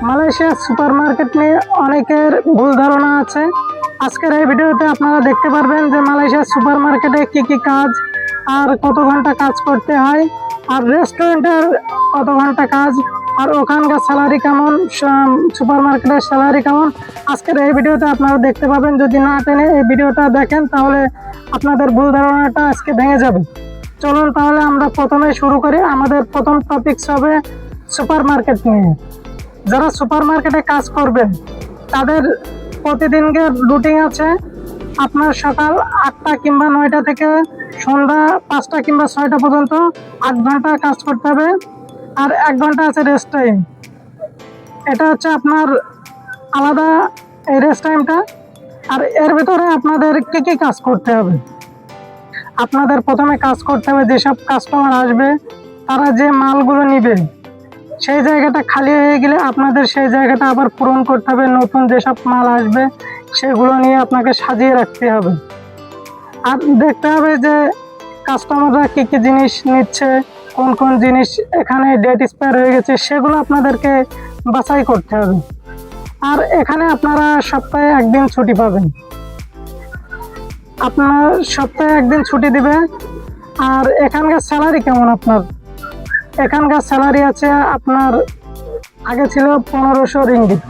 মালয়েশিয়ার সুপারমার্কেট নিয়ে অনেকের ভুল ধারণা আছে। আজকের এই ভিডিওতে আপনারা দেখতে পারবেন যে মালয়েশিয়ার সুপারমার্কেটে কি কি কাজ আর কত ঘন্টা কাজ করতে হয়, আর রেস্টুরেন্টের কত ঘন্টা কাজ, আর ওখানকার স্যালারি কেমন, সুপারমার্কেটের স্যালারি কেমন। আজকের এই ভিডিওতে আপনারা দেখতে পাবেন। যদি না টেনে এই ভিডিওটা দেখেন তাহলে আপনাদের ভুল ধারণাটা আজকে ভেঙে যাবে। চলুন তাহলে আমরা প্রথমে শুরু করি। আমাদের প্রথম টপিকস হবে সুপারমার্কেট নিয়ে। যারা সুপারমার্কেটে কাজ করবেন তাদের প্রতিদিনকার রুটিন আছে। আপনার সকাল 8টা কিংবা 9টা থেকে সন্ধ্যা 5টা কিংবা 6টা পর্যন্ত 8 ঘন্টা কাজ করতে হবে, আর 1 ঘন্টা আছে রেস্ট টাইম। এটা হচ্ছে আপনার আলাদা এই রেস্ট টাইমটা। আর এর ভিতরে আপনাদের কী কী কাজ করতে হবে। আপনাদের প্রথমে কাজ করতে হবে, যেসব কাস্টমার আসবে তারা যে মালগুলো নিবে সেই জায়গাটা খালি হয়ে গেলে আপনাদের সেই জায়গাটা আবার পূরণ করতে হবে। নতুন যেসব মাল আসবে সেগুলো নিয়ে আপনাকে সাজিয়ে রাখতে হবে। আর দেখতে হবে যে কাস্টমাররা কী কী জিনিস নিচ্ছে, কোন কোন জিনিস এখানে ডেট এক্সপায়ার হয়ে গেছে সেগুলো আপনাদেরকে বাছাই করতে হবে। আর এখানে আপনারা সপ্তাহে 1 দিন ছুটি পাবেন। আপনার সপ্তাহে 1 দিন ছুটি দিবে। আর এখানকার স্যালারি কেমন আপনার? এখানকার স্যালারি আছে আপনার, আগে ছিল 1500 রিঙ্গিত,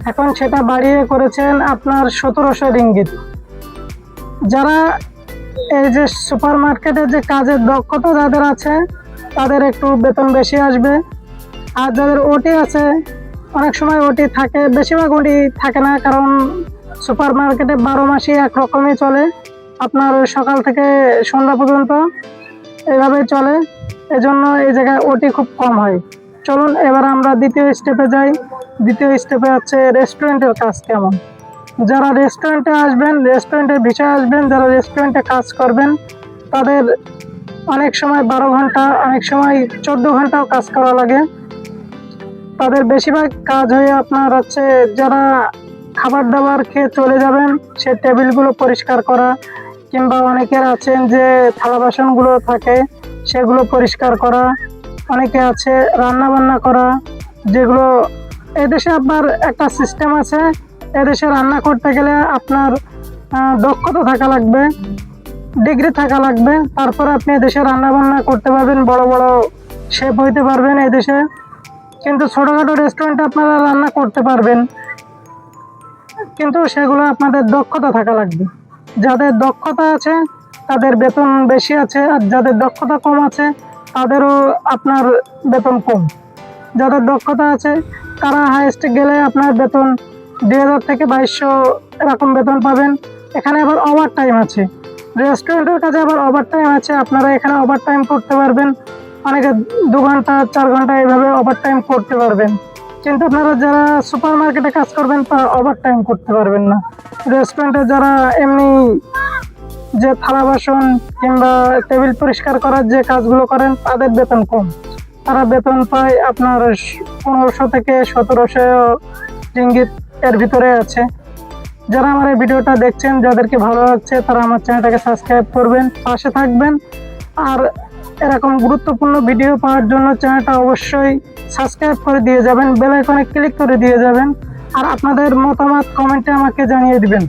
এখন সেটা বাড়িয়ে করেছেন আপনার 1700 রিঙ্গিত। যারা এই যে সুপারমার্কেটে যে কাজের দক্ষতা যাদের আছে তাদের একটু বেতন বেশি আসবে। আর যাদের ওটি আছে, অনেক সময় ওটি থাকে, বেশিরভাগ ওটি থাকে না, কারণ সুপারমার্কেটে 12 মাসই একরকমই চলে। আপনার ওই সকাল থেকে সন্ধ্যা পর্যন্ত এইভাবেই চলে, এজন্য এই জায়গায় ওটি খুব কম হয়। চলুন এবার আমরা দ্বিতীয় স্টেপে যাই। দ্বিতীয় স্টেপে হচ্ছে রেস্টুরেন্টের কাজ কেমন। যারা রেস্টুরেন্টে আসবেন, রেস্টুরেন্টের বিষয়ে আসবেন, যারা রেস্টুরেন্টে কাজ করবেন তাদের অনেক সময় 12 ঘন্টা, অনেক সময় 14 ঘন্টাও কাজ করা লাগে। তাদের বেশিরভাগ কাজ হয়ে আপনার হচ্ছে যারা খাবার দাবার খেয়ে চলে যাবেন সে টেবিলগুলো পরিষ্কার করা, কিংবা অনেকের আছেন যে থালা বাসনগুলো থাকে সেগুলো পরিষ্কার করা, অনেকে আছে রান্না বান্না করা। যেগুলো এদেশে আপনার একটা সিস্টেম আছে, এদেশে রান্না করতে গেলে আপনার দক্ষতা থাকা লাগবে, ডিগ্রি থাকা লাগবে, তারপরে আপনি এদেশে রান্না বান্না করতে পারবেন, বড় বড় শেফ হইতে পারবেন এদেশে। কিন্তু ছোটোখাটো রেস্টুরেন্টে আপনারা রান্না করতে পারবেন, কিন্তু সেগুলো আপনাদের দক্ষতা থাকা লাগবে। যাদের দক্ষতা আছে তাদের বেতন বেশি আছে, আর যাদের দক্ষতা কম আছে তাদেরও আপনার বেতন কম। যাদের দক্ষতা আছে তারা হাইয়েস্ট গেলে আপনার বেতন 2000 থেকে 2200 এরকম বেতন পাবেন। এখানে আবার ওভার টাইম আছে, রেস্টুরেন্টের কাছে আবার ওভার টাইম আছে। আপনারা এখানে ওভার টাইম করতে পারবেন, অনেকে 2 ঘন্টা 4 ঘন্টা এইভাবে ওভার টাইম করতে পারবেন। কিন্তু আপনারা যারা সুপার মার্কেটে কাজ করবেন তারা ওভার টাইম করতে পারবেন না। রেস্টুরেন্টে যারা এমনি যে থালা বাসন কিংবা টেবিল পরিষ্কার করার যে কাজগুলো করেন তাদের বেতন কম। তারা বেতন পায় আপনার 1500 থেকে 1700 রিঙ্গিত এর ভিতরে আছে। যারা আমার এই ভিডিওটা দেখছেন, যাদেরকে ভালো লাগছে তারা আমার চ্যানেলটাকে সাবস্ক্রাইব করবেন, পাশে থাকবেন। আর এরকম গুরুত্বপূর্ণ ভিডিও পাওয়ার জন্য চ্যানেলটা অবশ্যই সাবস্ক্রাইব করে দিয়ে যাবেন, বেল আইকনে ক্লিক করে দিয়ে যাবেন। আর আপনাদের মতামত কমেন্টে আমাকে জানিয়ে দিবেন।